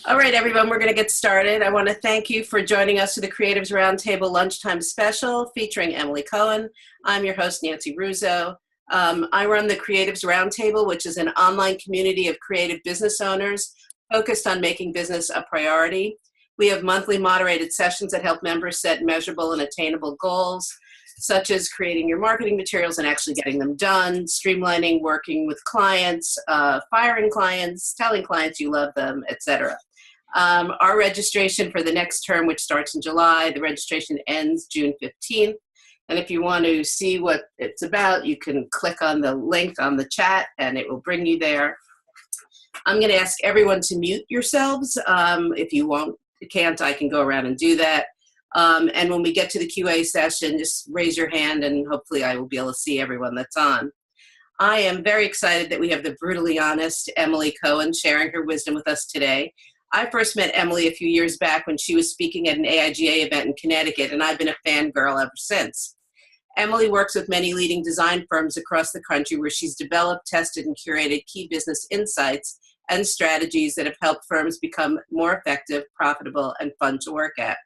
All right, everyone, we're going to get started. I want to thank you for joining us for the Creatives Roundtable Lunchtime Special featuring Emily Cohen. I'm your host, Nancy Russo. I run the Creatives Roundtable, which is an online community of creative business owners focused on making business a priority. We have monthly moderated sessions that help members set measurable and attainable goals, such as creating your marketing materials and actually getting them done, streamlining working with clients, firing clients, telling clients you love them, etc. Our registration for the next term, which starts in July, the registration ends June 15th. And if you want to see what it's about, you can click on the link on the chat and it will bring you there. I'm going to ask everyone to mute yourselves. If you can't, I can go around and do that. And when we get to the QA session, just raise your hand and hopefully I will be able to see everyone that's on. I am very excited that we have the brutally honest Emily Cohen sharing her wisdom with us today. I first met Emily a few years back when she was speaking at an AIGA event in Connecticut, and I've been a fangirl ever since. Emily works with many leading design firms across the country where she's developed, tested, and curated key business insights and strategies that have helped firms become more effective, profitable, and fun to work at.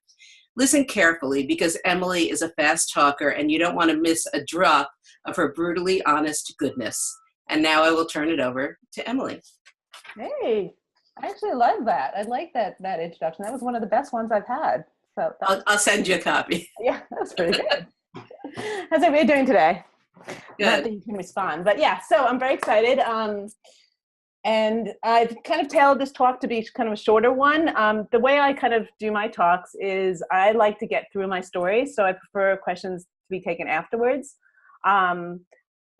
Listen carefully because Emily is a fast talker and you don't want to miss a drop of her brutally honest goodness. And now I will turn it over to Emily. Hey, I actually love that. I like that introduction. That was one of the best ones I've had. So I'll send you a copy. Yeah, that's pretty good. How's everybody doing today? Good. Not that you can respond, but yeah, so I'm very excited. And I've kind of tailored this talk to be kind of a shorter one. The way I kind of do my talks is I like to get through my story, so I prefer questions to be taken afterwards.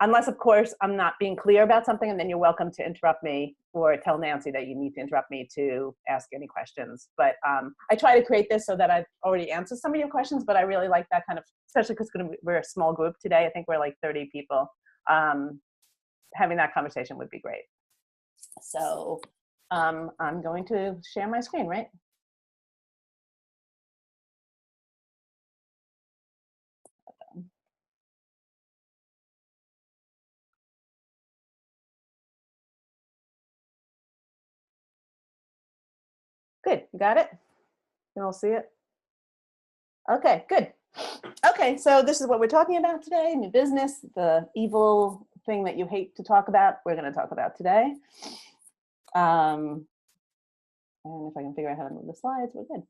Unless, of course, I'm not being clear about something, and then you're welcome to interrupt me or tell Nancy that you need to interrupt me to ask any questions. But I try to create this so that I've already answered some of your questions, but I really like that kind of, especially because we're a small group today. I think we're like 30 people. Having that conversation would be great. So I'm going to share my screen, right? Good, you got it? You all see it? Okay, good. Okay, so this is what we're talking about today, new business, the evil thing that you hate to talk about, we're gonna talk about today. And if I can figure out how to move the slides, we're good.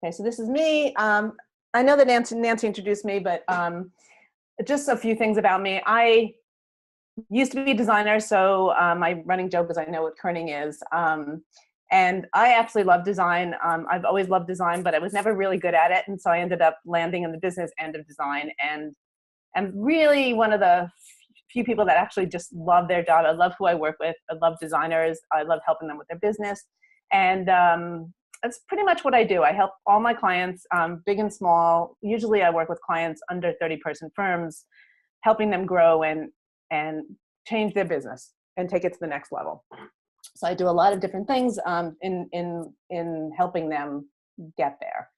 Okay, so this is me. I know that Nancy introduced me, but just a few things about me. I used to be a designer, so my running joke is I know what kerning is. And I absolutely love design. I've always loved design, but I was never really good at it. And so I ended up landing in the business end of design. And I'm really one of the few people that actually just love their job. I love who I work with. I love designers. I love helping them with their business. And that's pretty much what I do. I help all my clients, big and small. Usually I work with clients under 30-person firms, helping them grow and change their business and take it to the next level. So I do a lot of different things in helping them get there.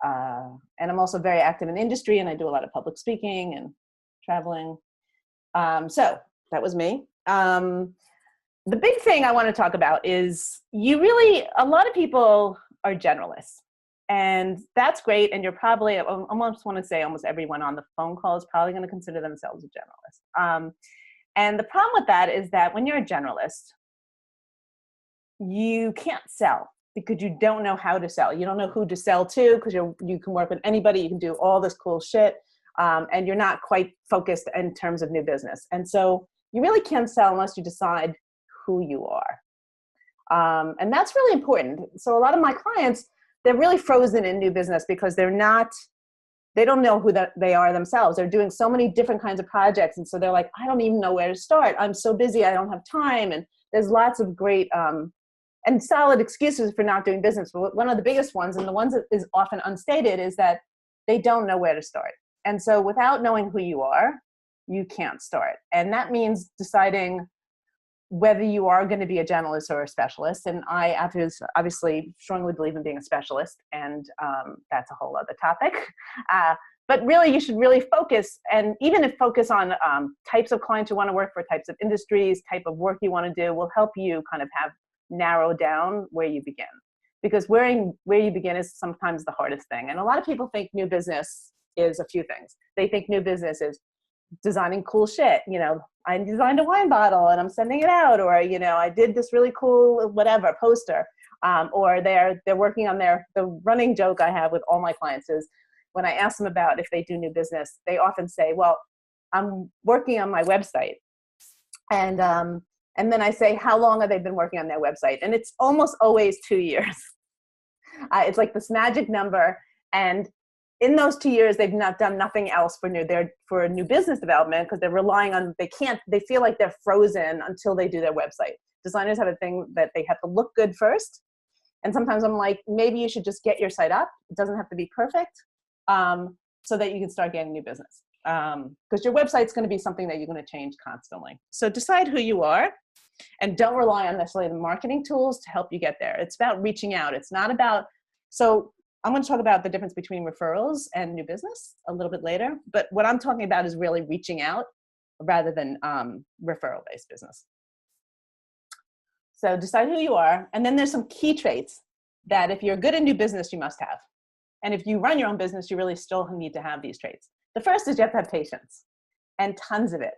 And I'm also very active in the industry, and I do a lot of public speaking and traveling. So that was me. The big thing I want to talk about is a lot of people are generalists, and that's great. And you're probably, I almost want to say almost everyone on the phone call is probably going to consider themselves a generalist. And the problem with that is that when you're a generalist, you can't sell because you don't know how to sell. You don't know who to sell to because you can work with anybody. You can do all this cool shit. And you're not quite focused in terms of new business. And so you really can't sell unless you decide who you are. And that's really important. So a lot of my clients, they're really frozen in new business because they don't know who they are themselves. They're doing so many different kinds of projects. And so they're like, I don't even know where to start. I'm so busy. I don't have time. And there's lots of great and solid excuses for not doing business. But one of the biggest ones, and the ones that is often unstated, is that they don't know where to start. And so without knowing who you are, you can't start. And that means deciding whether you are going to be a generalist or a specialist. And I obviously strongly believe in being a specialist, and that's a whole other topic. But really, you should really focus, and even if focus on types of clients you want to work for, types of industries, type of work you want to do, will help you kind of have narrow down where you begin. Because where you begin is sometimes the hardest thing. And a lot of people think new business is a few things. They think new business is designing cool shit. You know, I designed a wine bottle and I'm sending it out, or, you know, I did this really cool, whatever, poster. Or they're working on the running joke I have with all my clients is when I ask them about if they do new business, they often say, well, I'm working on my website. And then I say, how long have they been working on their website? And it's almost always 2 years. It's like this magic number. And in those 2 years, they've not done nothing else for new business development because they're relying on, they feel like they're frozen until they do their website. Designers have a thing that they have to look good first. And sometimes I'm like, maybe you should just get your site up. It doesn't have to be perfect so that you can start getting new business. Because your website's going to be something that you're going to change constantly. So decide who you are and don't rely on necessarily the marketing tools to help you get there. It's about reaching out. It's not about, so I'm going to talk about the difference between referrals and new business a little bit later. But what I'm talking about is really reaching out rather than referral-based business. So decide who you are. And then there's some key traits that if you're good at new business, you must have. And if you run your own business, you really still need to have these traits. The first is you have to have patience and tons of it.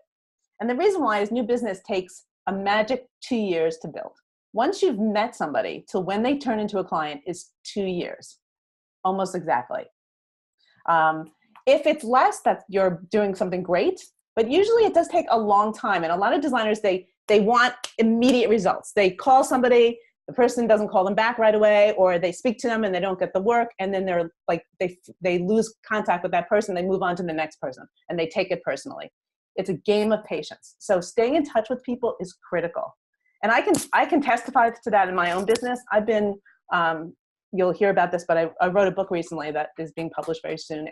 And the reason why is new business takes a magic 2 years to build. Once you've met somebody till when they turn into a client is 2 years, almost exactly. If it's less, that you're doing something great, but usually it does take a long time. And a lot of designers, they want immediate results. They call somebody, the person doesn't call them back right away, or they speak to them and they don't get the work. And then they're like, they lose contact with that person. They move on to the next person and they take it personally. It's a game of patience. So staying in touch with people is critical. And I can testify to that in my own business. I've been, you'll hear about this, but I wrote a book recently that is being published very soon.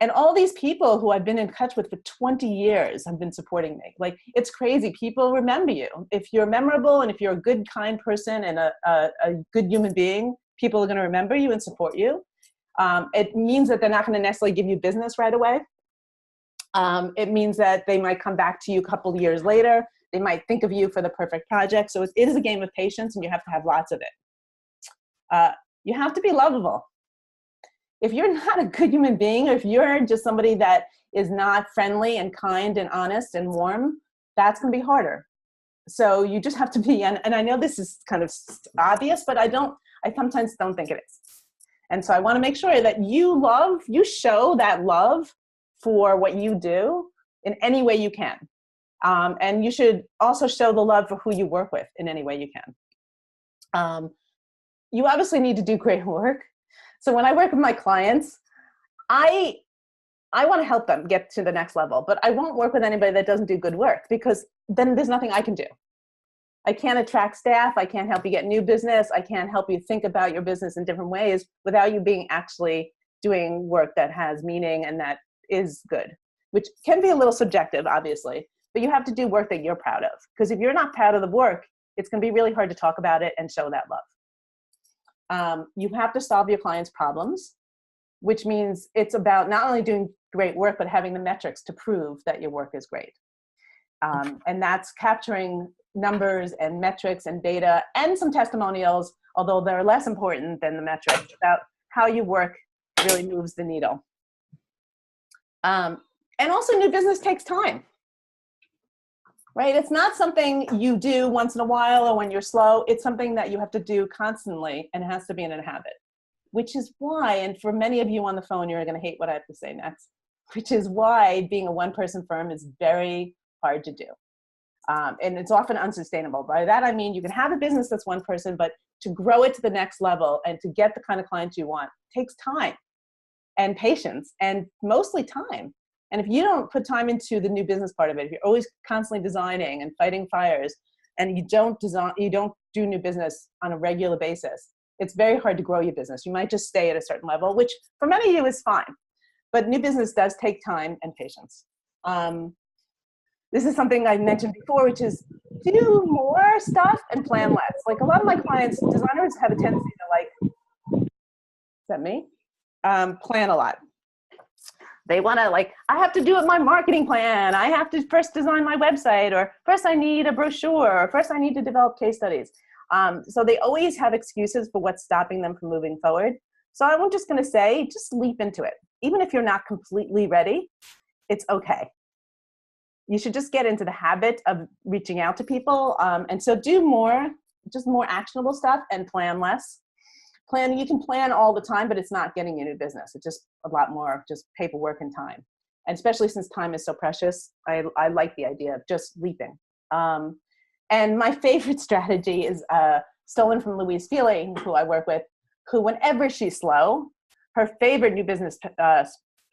And all these people who I've been in touch with for 20 years have been supporting me. Like, it's crazy. People remember you. If you're memorable and if you're a good, kind person and a good human being, people are going to remember you and support you. It means that they're not going to necessarily give you business right away. It means that they might come back to you a couple of years later. They might think of you for the perfect project. So it is a game of patience, and you have to have lots of it. You have to be lovable. If you're not a good human being, or if you're just somebody that is not friendly and kind and honest and warm, that's going to be harder. So you just have to be, and I know this is kind of obvious, but I sometimes don't think it is. And so I want to make sure that you show that love for what you do in any way you can. And you should also show the love for who you work with in any way you can. You obviously need to do great work. So when I work with my clients, I want to help them get to the next level, but I won't work with anybody that doesn't do good work, because then there's nothing I can do. I can't attract staff. I can't help you get new business. I can't help you think about your business in different ways without you being actually doing work that has meaning and that is good, which can be a little subjective, obviously, but you have to do work that you're proud of. Because if you're not proud of the work, it's going to be really hard to talk about it and show that love. You have to solve your clients' problems, which means it's about not only doing great work, but having the metrics to prove that your work is great. And that's capturing numbers and metrics and data and some testimonials, although they're less important than the metrics, about how your work really moves the needle. And also, new business takes time. Right? It's not something you do once in a while or when you're slow. It's something that you have to do constantly, and it has to be in a habit, which is why, and for many of you on the phone, you're going to hate what I have to say next, which is why being a one-person firm is very hard to do. And it's often unsustainable. By that, I mean, you can have a business that's one person, but to grow it to the next level and to get the kind of clients you want takes time and patience, and mostly time. And if you don't put time into the new business part of it, if you're always constantly designing and fighting fires, and you don't do new business on a regular basis, it's very hard to grow your business. You might just stay at a certain level, which for many of you is fine. But new business does take time and patience. This is something I mentioned before, which is do more stuff and plan less. Like, a lot of my clients, designers, have a tendency to, like, is that me? Plan a lot. They want to like, I have to do it my marketing plan. I have to first design my website, or first I need a brochure, or first I need to develop case studies. So they always have excuses for what's stopping them from moving forward. So I'm just going to say, just leap into it. Even if you're not completely ready, it's okay. You should just get into the habit of reaching out to people. And so do more, just more actionable stuff, and plan less. You can plan all the time, but it's not getting you new business. It's just a lot more just paperwork and time. And especially since time is so precious, I like the idea of just leaping. And my favorite strategy is stolen from Louise Feely, who I work with, who whenever she's slow, her favorite new business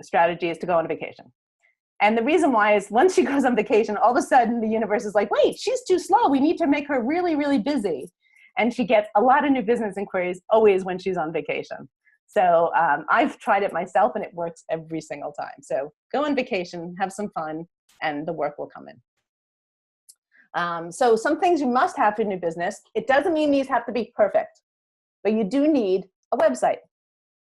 strategy is to go on vacation. And the reason why is once she goes on vacation, all of a sudden the universe is like, wait, she's too slow. We need to make her really, really busy. And she gets a lot of new business inquiries always when she's on vacation. So I've tried it myself and it works every single time. So go on vacation, have some fun, and the work will come in. So some things you must have for new business. It doesn't mean these have to be perfect, but you do need a website.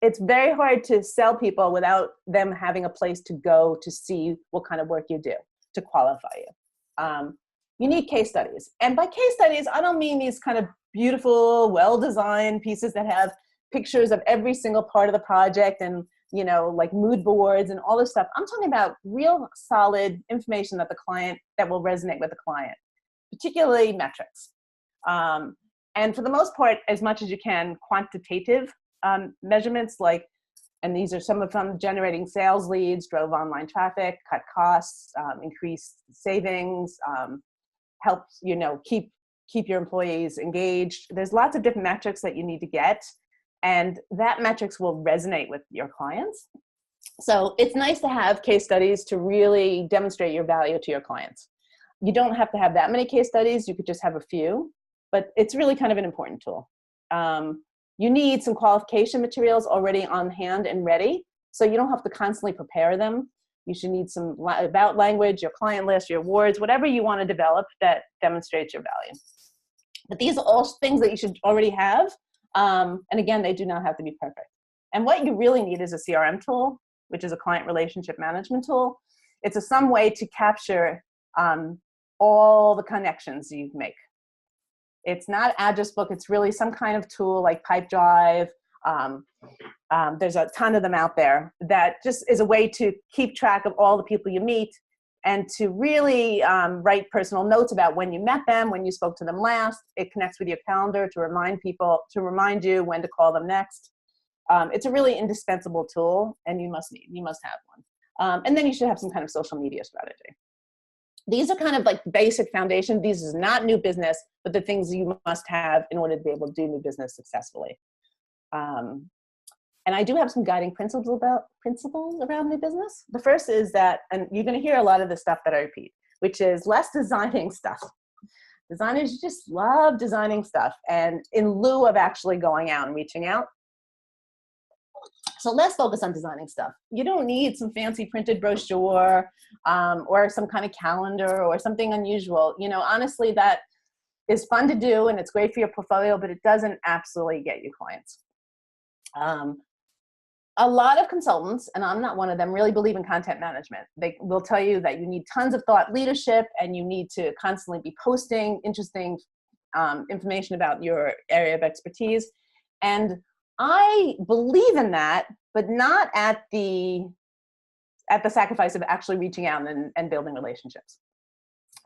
It's very hard to sell people without them having a place to go to see what kind of work you do to qualify you. You need case studies. And by case studies, I don't mean these kind of beautiful, well-designed pieces that have pictures of every single part of the project and, you know, like mood boards and all this stuff. I'm talking about real solid information that will resonate with the client, particularly metrics. And for the most part, as much as you can, quantitative measurements like, and these are some of them: generating sales leads, drove online traffic, cut costs, increased savings, helps, you know, keep your employees engaged. There's lots of different metrics that you need to get, and that metrics will resonate with your clients. So it's nice to have case studies to really demonstrate your value to your clients. You don't have to have that many case studies. You could just have a few, but it's really kind of an important tool. You need some qualification materials already on hand and ready, so you don't have to constantly prepare them. You should need some about language, your client list, your awards, whatever you want to develop that demonstrates your value. But these are all things that you should already have. And again, they do not have to be perfect. And what you really need is a CRM tool, which is a client relationship management tool. It's some way to capture all the connections you make. It's not address book. It's really some kind of tool like Pipedrive. There's a ton of them out there that just is a way to keep track of all the people you meet and to really write personal notes about when you met them, when you spoke to them last. It connects with your calendar to remind you when to call them next. It's a really indispensable tool, and you must have one. And then you should have some kind of social media strategy. These are kind of like basic foundation. This is not new business, but the things you must have in order to be able to do new business successfully. And I do have some guiding principles around new business. The first is that, and you're going to hear a lot of the stuff that I repeat, which is less designing stuff. Designers just love designing stuff, and in lieu of actually going out and reaching out. So let's focus on designing stuff. You don't need some fancy printed brochure or some kind of calendar or something unusual. You know, honestly, that is fun to do and it's great for your portfolio, but it doesn't absolutely get you clients. A lot of consultants, and I'm not one of them, really believe in content management. They will tell you that you need tons of thought leadership and you need to constantly be posting interesting information about your area of expertise. And I believe in that, but not at the sacrifice of actually reaching out and building relationships.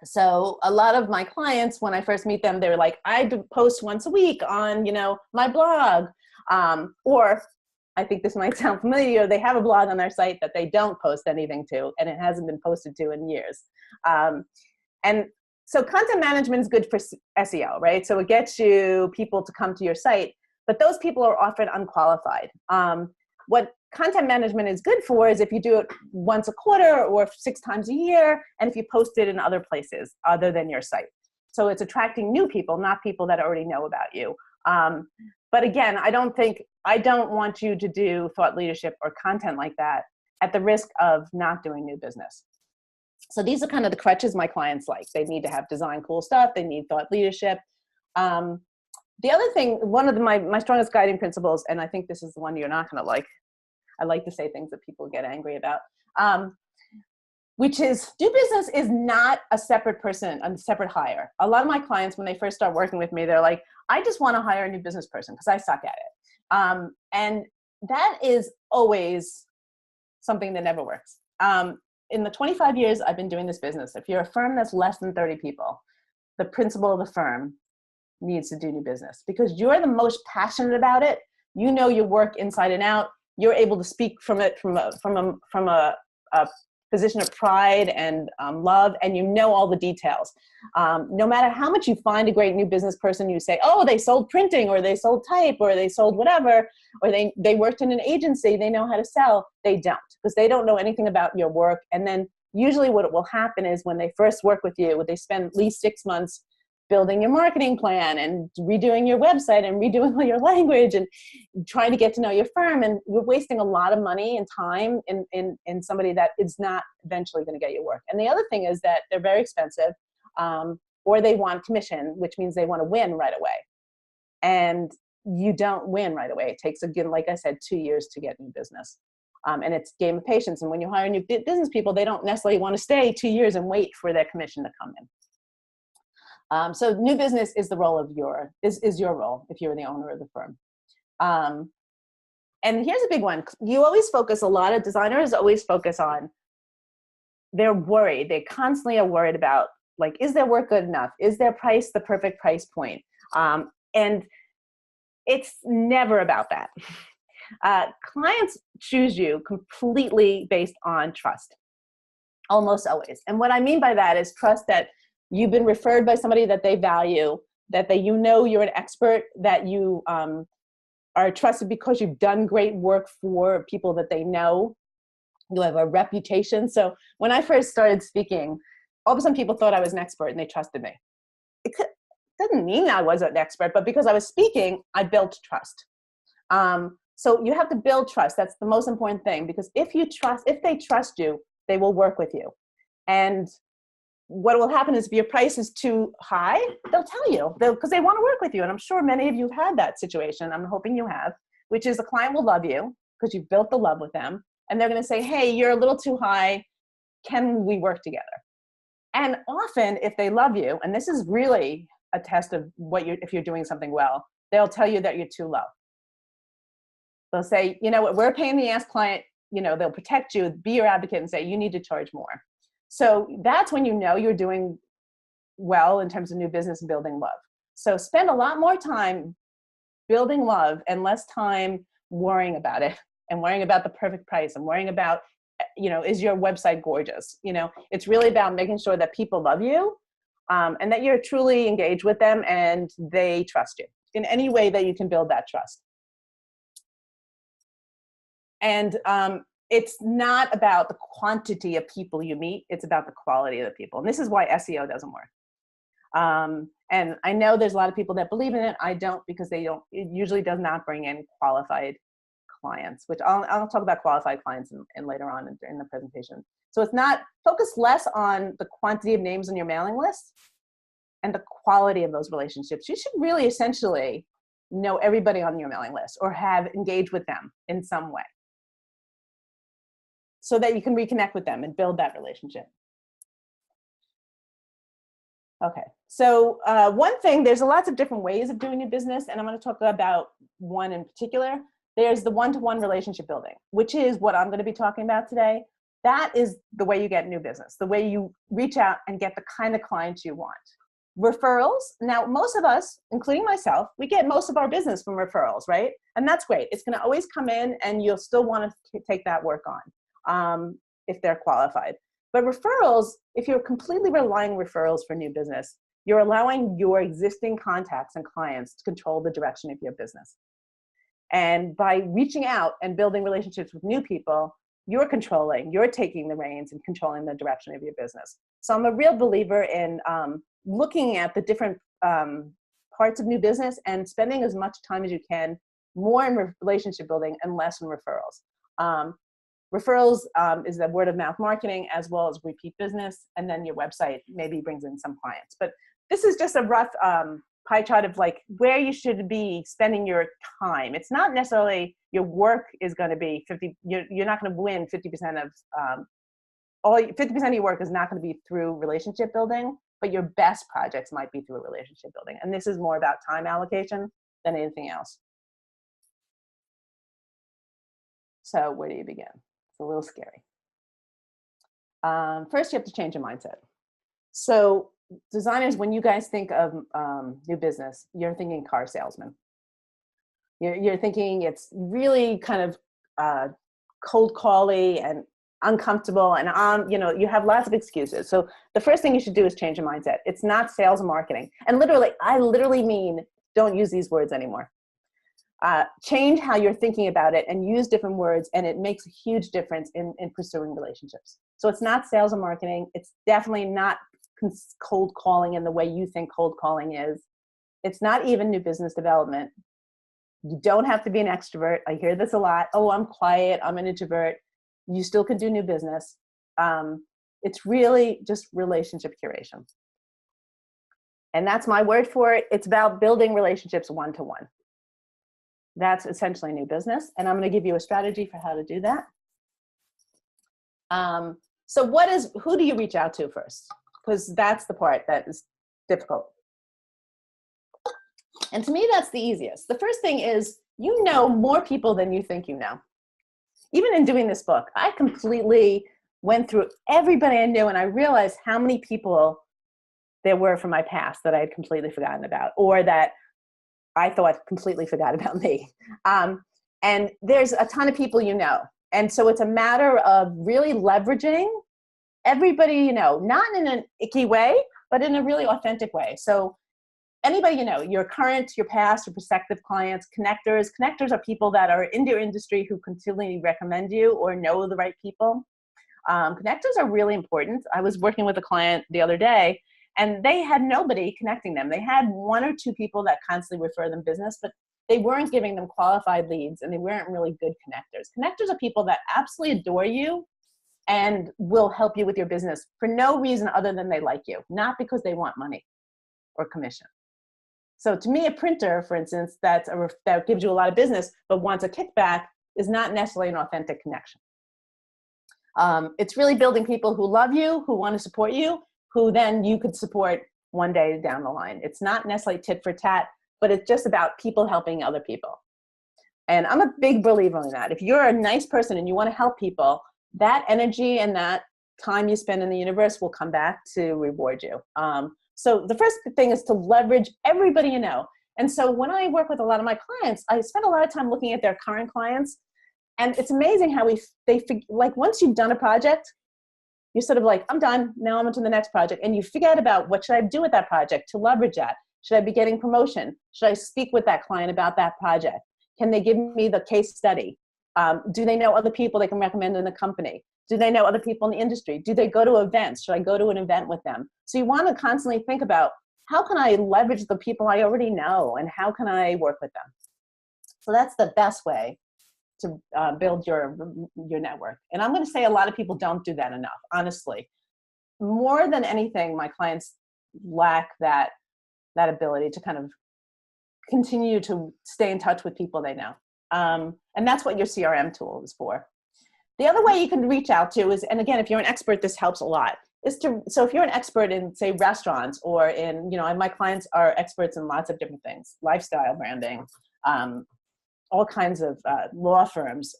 So a lot of my clients, when I first meet them, they're like, I post once a week on, you know, my blog, or I think this might sound familiar, they have a blog on their site that they don't post anything to, and it hasn't been posted to in years. And so content management is good for SEO, right? So it gets you people to come to your site, but those people are often unqualified. What content management is good for is if you do it once a quarter or 6 times a year, and if you post it in other places other than your site. So it's attracting new people, not people that already know about you. But again, I don't want you to do thought leadership or content like that at the risk of not doing new business. So these are kind of the crutches my clients like. They need to have design cool stuff. They need thought leadership. The other thing, one of my strongest guiding principles, and I think this is the one you're not going to like, I like to say things that people get angry about. Which is, new business is not a separate person, a separate hire. A lot of my clients, when they first start working with me, they're like, I just want to hire a new business person because I suck at it. And that is always something that never works. In the 25 years I've been doing this business, if you're a firm that's less than 30 people, the principal of the firm needs to do new business because you're the most passionate about it. You know your work inside and out. You're able to speak from it from a position of pride and love, and you know all the details. No matter how much you find a great new business person, you say, oh, they sold printing, or they sold type, or they sold whatever, or they worked in an agency, they know how to sell. They don't, because they don't know anything about your work. And then usually what will happen is when they first work with you, they spend at least 6 months building your marketing plan and redoing your website and redoing all your language and trying to get to know your firm. And you're wasting a lot of money and time in somebody that is not eventually going to get your work. And the other thing is that they're very expensive, or they want commission, which means they want to win right away. And you don't win right away. It takes, again, like I said, 2 years to get new business. And it's a game of patience. And when you hire new business people, they don't necessarily want to stay 2 years and wait for their commission to come in. So new business is the role of is your role if you're the owner of the firm. And here's a big one. You always focus, a lot of designers always focus on, they're worried. They constantly are worried about, like, is their work good enough? Is their price the perfect price point? And it's never about that. Clients choose you completely based on trust, almost always. And what I mean by that is trust that you've been referred by somebody that they value, that you know you're an expert, that you are trusted because you've done great work for people that they know. You have a reputation. So when I first started speaking, all of a sudden people thought I was an expert and they trusted me. It doesn't mean I was an expert, but because I was speaking, I built trust. So you have to build trust. That's the most important thing, because if they trust you, they will work with you. And what will happen is if your price is too high, they'll tell you, because they want to work with you. And I'm sure many of you have had that situation. I'm hoping you have, which is the client will love you because you've built the love with them. And they're going to say, hey, you're a little too high. Can we work together? And often if they love you, and this is really a test of if you're doing something well, they'll tell you that you're too low. They'll say, you know what, we're a pain in the ass client. You know, they'll protect you, be your advocate and say, you need to charge more. So that's when you know you're doing well in terms of new business and building love. So spend a lot more time building love and less time worrying about it and worrying about the perfect price and worrying about, you know, is your website gorgeous? You know, it's really about making sure that people love you and that you're truly engaged with them and they trust you in any way that you can build that trust. And it's not about the quantity of people you meet, it's about the quality of the people. And this is why SEO doesn't work. And I know there's a lot of people that believe in it. I don't, because it usually does not bring in qualified clients, which I'll talk about qualified clients in later on in the presentation. So it's not, focus less on the quantity of names on your mailing list and the quality of those relationships. You should really essentially know everybody on your mailing list or have engaged with them in some way, so that you can reconnect with them and build that relationship. Okay, so one thing, there's lots of different ways of doing your business, and I'm going to talk about one in particular. There's the one-to-one relationship building, which is what I'm going to be talking about today. That is the way you get new business, the way you reach out and get the kind of clients you want. Referrals, now most of us, including myself, we get most of our business from referrals, right? And that's great. It's going to always come in and you'll still want to take that work on. If they're qualified. But referrals, if you're completely relying on referrals for new business, you're allowing your existing contacts and clients to control the direction of your business. And by reaching out and building relationships with new people, you're taking the reins and controlling the direction of your business. So I'm a real believer in looking at the different parts of new business and spending as much time as you can, more in relationship building and less in referrals. Referrals is the word of mouth marketing as well as repeat business, and then your website maybe brings in some clients. But this is just a rough pie chart of like where you should be spending your time. It's not necessarily your work is going to be 50, you're not going to win 50% of, 50% of your work is not going to be through relationship building, but your best projects might be through relationship building. And this is more about time allocation than anything else. So where do you begin? It's a little scary. First, you have to change your mindset. So designers, when you guys think of new business, you're thinking car salesman. You're thinking it's really kind of cold call-y and uncomfortable, and you have lots of excuses. So the first thing you should do is change your mindset. It's not sales and marketing. And literally, I literally mean don't use these words anymore. Change how you're thinking about it and use different words, and it makes a huge difference in pursuing relationships. So it's not sales and marketing. It's definitely not cold calling in the way you think cold calling is. It's not even new business development. You don't have to be an extrovert. I hear this a lot. Oh, I'm quiet. I'm an introvert. You still can do new business. It's really just relationship curation. And that's my word for it. It's about building relationships one-to-one. That's essentially new business. And I'm going to give you a strategy for how to do that. So who do you reach out to first? Because that's the part that is difficult. And to me, that's the easiest. The first thing is, you know more people than you think you know. Even in doing this book, I completely went through everybody I knew, and I realized how many people there were from my past that I had completely forgotten about, or that I thought completely forgot about me. And there's a ton of people you know. And so it's a matter of really leveraging everybody you know, not in an icky way, but in a really authentic way. So anybody you know, your current, your past, your prospective clients, connectors. Connectors are people that are in your industry who continually recommend you or know the right people. Connectors are really important. I was working with a client the other day, and they had nobody connecting them. They had one or two people that constantly refer them business, but they weren't giving them qualified leads, and they weren't really good connectors. Connectors are people that absolutely adore you and will help you with your business for no reason other than they like you, not because they want money or commission. So to me, a printer, for instance, that gives you a lot of business but wants a kickback is not necessarily an authentic connection. It's really building people who love you, who want to support you, who then you could support one day down the line. It's not necessarily tit for tat, but it's just about people helping other people. And I'm a big believer in that. If you're a nice person and you want to help people, that energy and that time you spend in the universe will come back to reward you. So the first thing is to leverage everybody you know. And so when I work with a lot of my clients, I spend a lot of time looking at their current clients. And it's amazing how like once you've done a project, you're sort of like, I'm done, now I'm on to the next project. And you forget about what should I do with that project to leverage that? Should I be getting promotion? Should I speak with that client about that project? Can they give me the case study? Do they know other people they can recommend in the company? Do they know other people in the industry? Do they go to events? Should I go to an event with them? So you want to constantly think about, how can I leverage the people I already know, and how can I work with them? So that's the best way to build your network. And I'm going to say a lot of people don't do that enough, honestly. More than anything, my clients lack that ability to kind of continue to stay in touch with people they know. And that's what your CRM tool is for. The other way you can reach out to is, and again, if you're an expert, this helps a lot, so if you're an expert in, say, restaurants, or in, my clients are experts in lots of different things, lifestyle branding, all kinds of law firms.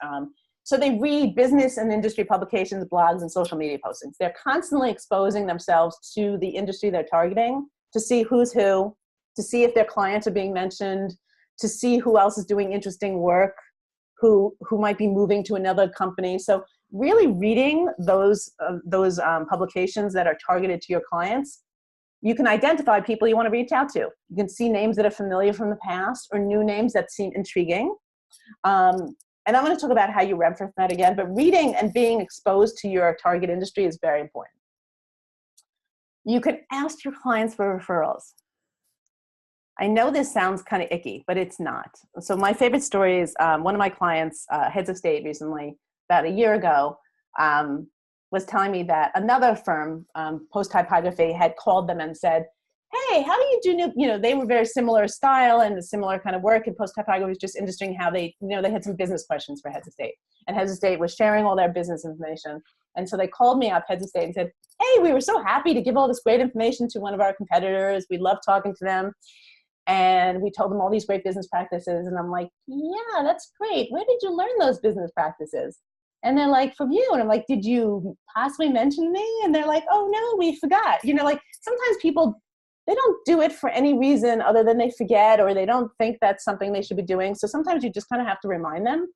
So they read business and industry publications, blogs, and social media postings. They're constantly exposing themselves to the industry they're targeting to see who's who, to see if their clients are being mentioned, to see who else is doing interesting work, who might be moving to another company. So really reading those publications that are targeted to your clients, you can identify people you want to reach out to. You can see names that are familiar from the past, or new names that seem intriguing. And I'm going to talk about how you reference that again, but reading and being exposed to your target industry is very important. You can ask your clients for referrals. I know this sounds kind of icky, but it's not. So my favorite story is one of my clients, heads of state recently, about a year ago, was telling me that another firm, Post Typography, had called them and said, hey, how do you do new, they were very similar style and a similar kind of work, and Post Typography was just interesting how they, they had some business questions for heads of state, and heads of state was sharing all their business information. And so they called me up, heads of state, and said, hey, we were so happy to give all this great information to one of our competitors. We love talking to them. And we told them all these great business practices. And I'm like, yeah, that's great. Where did you learn those business practices? And they're like, from you. And I'm like, did you possibly mention me? And they're like, oh no, we forgot. Like sometimes people, they don't do it for any reason other than they forget, or they don't think that's something they should be doing. So sometimes you just kind of have to remind them.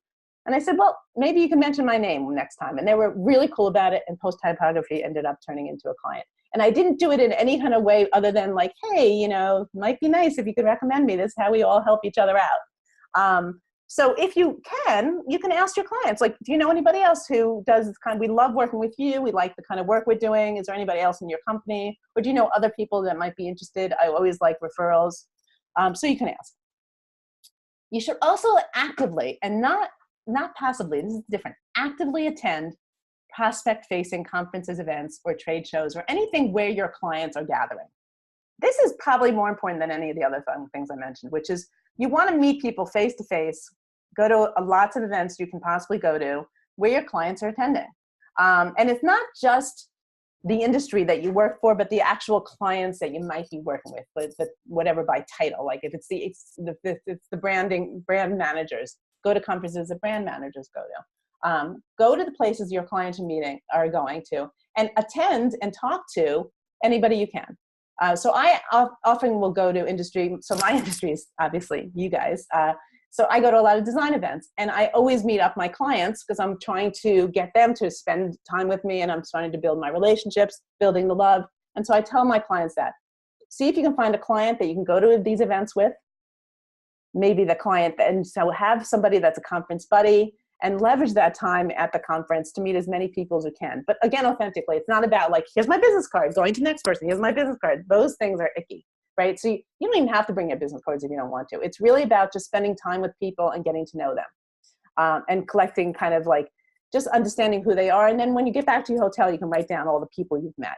And I said, well, maybe you can mention my name next time. And they were really cool about it. And Post Typography ended up turning into a client. And I didn't do it in any kind of way other than like, hey, might be nice if you could recommend me. This is how we all help each other out. So if you can ask your clients, like, do you know anybody else who does this kind of, we love working with you. We like the kind of work we're doing. Is there anybody else in your company? Or do you know other people that might be interested? I always like referrals. So you can ask. You should also actively, and not passively, this is different, actively attend prospect-facing conferences, events, or trade shows, or anything where your clients are gathering. This is probably more important than any of the other things I mentioned, which is you want to meet people face-to-face, go to lots of events you can possibly go to where your clients are attending. And it's not just the industry that you work for, but the actual clients that you might be working with, but whatever by title. Like if it's the brand managers, go to conferences that brand managers go to. Go to the places your clients are going to, and attend and talk to anybody you can. So I often will go to industry. So my industry is obviously you guys. So I go to a lot of design events, and I always meet up my clients because I'm trying to get them to spend time with me, and I'm starting to build my relationships, building the love. And so I tell my clients that, see if you can find a client that you can go to these events with, maybe the client, and so have somebody that's a conference buddy, and leverage that time at the conference to meet as many people as you can. But again, authentically, it's not about like, here's my business card, going to the next person, here's my business card. Those things are icky, right? So you don't even have to bring your business cards if you don't want to. It's really about just spending time with people and getting to know them, and collecting kind of like, just understanding who they are. And then when you get back to your hotel, you can write down all the people you've met.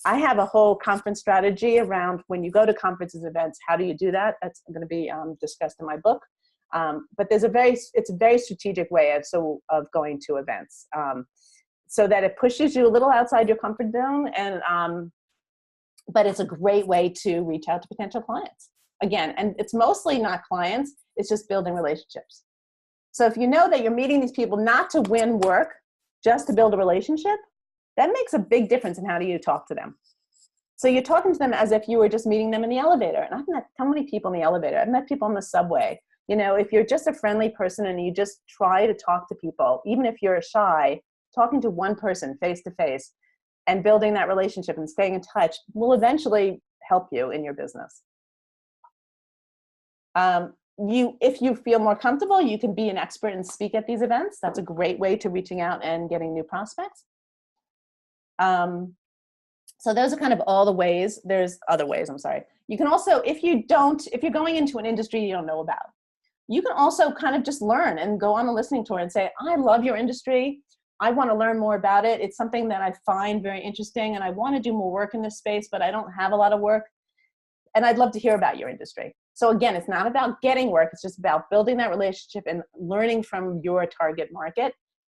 I have a whole conference strategy around when you go to conferences, events, how do you do that? That's going to be discussed in my book. But it's a very strategic way of going to events, so that it pushes you a little outside your comfort zone, and but it's a great way to reach out to potential clients. Again, and it's mostly not clients, it's just building relationships. So if you know that you're meeting these people not to win work, just to build a relationship, that makes a big difference in how do you talk to them. So you're talking to them as if you were just meeting them in the elevator. And I've met so many people in the elevator. I've met people on the subway. If you're just a friendly person and you just try to talk to people, even if you're shy, talking to one person face to face and building that relationship and staying in touch will eventually help you in your business. If you feel more comfortable, you can be an expert and speak at these events. That's a great way to reaching out and getting new prospects. So those are kind of all the ways. There's other ways, I'm sorry. You can also, if you're going into an industry you don't know about, you can also kind of just learn and go on a listening tour and say, I love your industry. I want to learn more about it. It's something that I find very interesting, and I want to do more work in this space, but I don't have a lot of work. And I'd love to hear about your industry. So again, it's not about getting work. It's just about building that relationship and learning from your target market.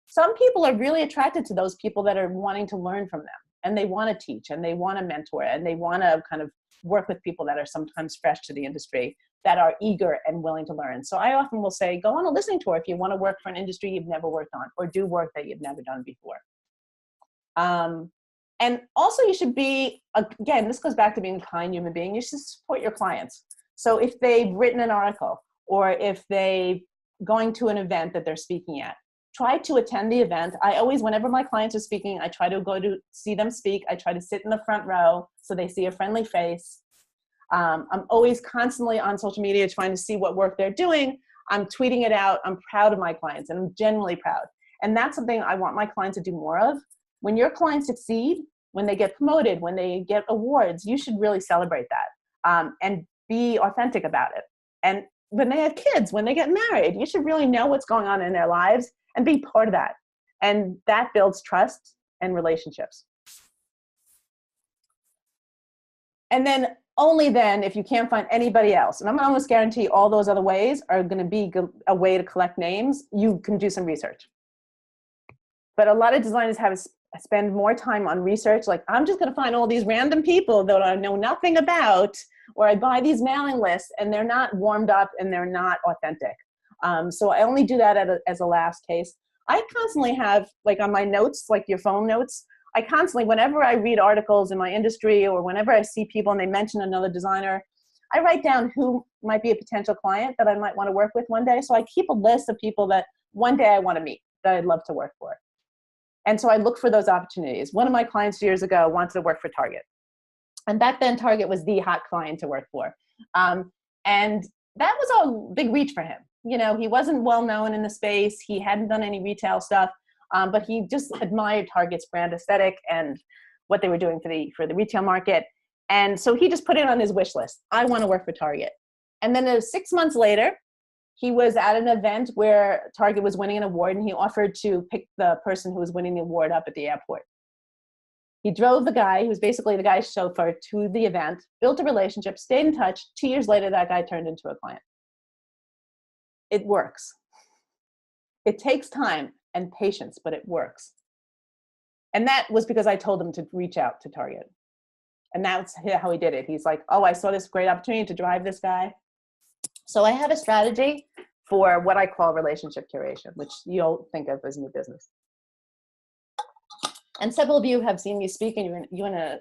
Some people are really attracted to those people that are wanting to learn from them, and they want to teach, and they want to mentor, and they want to kind of work with people that are sometimes fresh to the industry, that are eager and willing to learn. So I often will say, go on a listening tour if you want to work for an industry you've never worked on, or do work that you've never done before. And also you should be, again, this goes back to being a kind human being, you should support your clients. So if they've written an article, or if they're going to an event that they're speaking at, try to attend the event. I always, whenever my clients are speaking, I try to go to see them speak. I try to sit in the front row so they see a friendly face. I'm always constantly on social media trying to see what work they're doing. I'm tweeting it out. I'm proud of my clients, and I'm genuinely proud. And that's something I want my clients to do more of. When your clients succeed, when they get promoted, when they get awards, you should really celebrate that, and be authentic about it. And when they have kids, when they get married, you should really know what's going on in their lives and be part of that. And that builds trust and relationships. And then only then, if you can't find anybody else, and I'm almost guarantee all those other ways are going to be a way to collect names, you can do some research. But a lot of designers spend more time on research, like I'm just going to find all these random people that I know nothing about, or I buy these mailing lists and they're not warmed up and they're not authentic. So I only do that as a last case. I constantly have, like on my notes, like your phone notes, I constantly, whenever I read articles in my industry or whenever I see people and they mention another designer, I write down who might be a potential client that I might want to work with one day. So I keep a list of people that one day I want to meet, that I'd love to work for. And so I look for those opportunities. One of my clients years ago wanted to work for Target. And back then Target was the hot client to work for. And that was a big reach for him. You know, he wasn't well known in the space. He hadn't done any retail stuff. But he just admired Target's brand aesthetic and what they were doing for the retail market. And so he just put it on his wish list. I want to work for Target. And then 6 months later, he was at an event where Target was winning an award, and he offered to pick the person who was winning the award up at the airport. He drove the guy, who was basically the guy's chauffeur, to the event, built a relationship, stayed in touch. 2 years later, that guy turned into a client. It works. It takes time and patience, but it works. And that was because I told him to reach out to Target. And that's how he did it. He's like, oh, I saw this great opportunity to drive this guy. So I have a strategy for what I call relationship curation, which you'll think of as new business. And several of you have seen me speak, and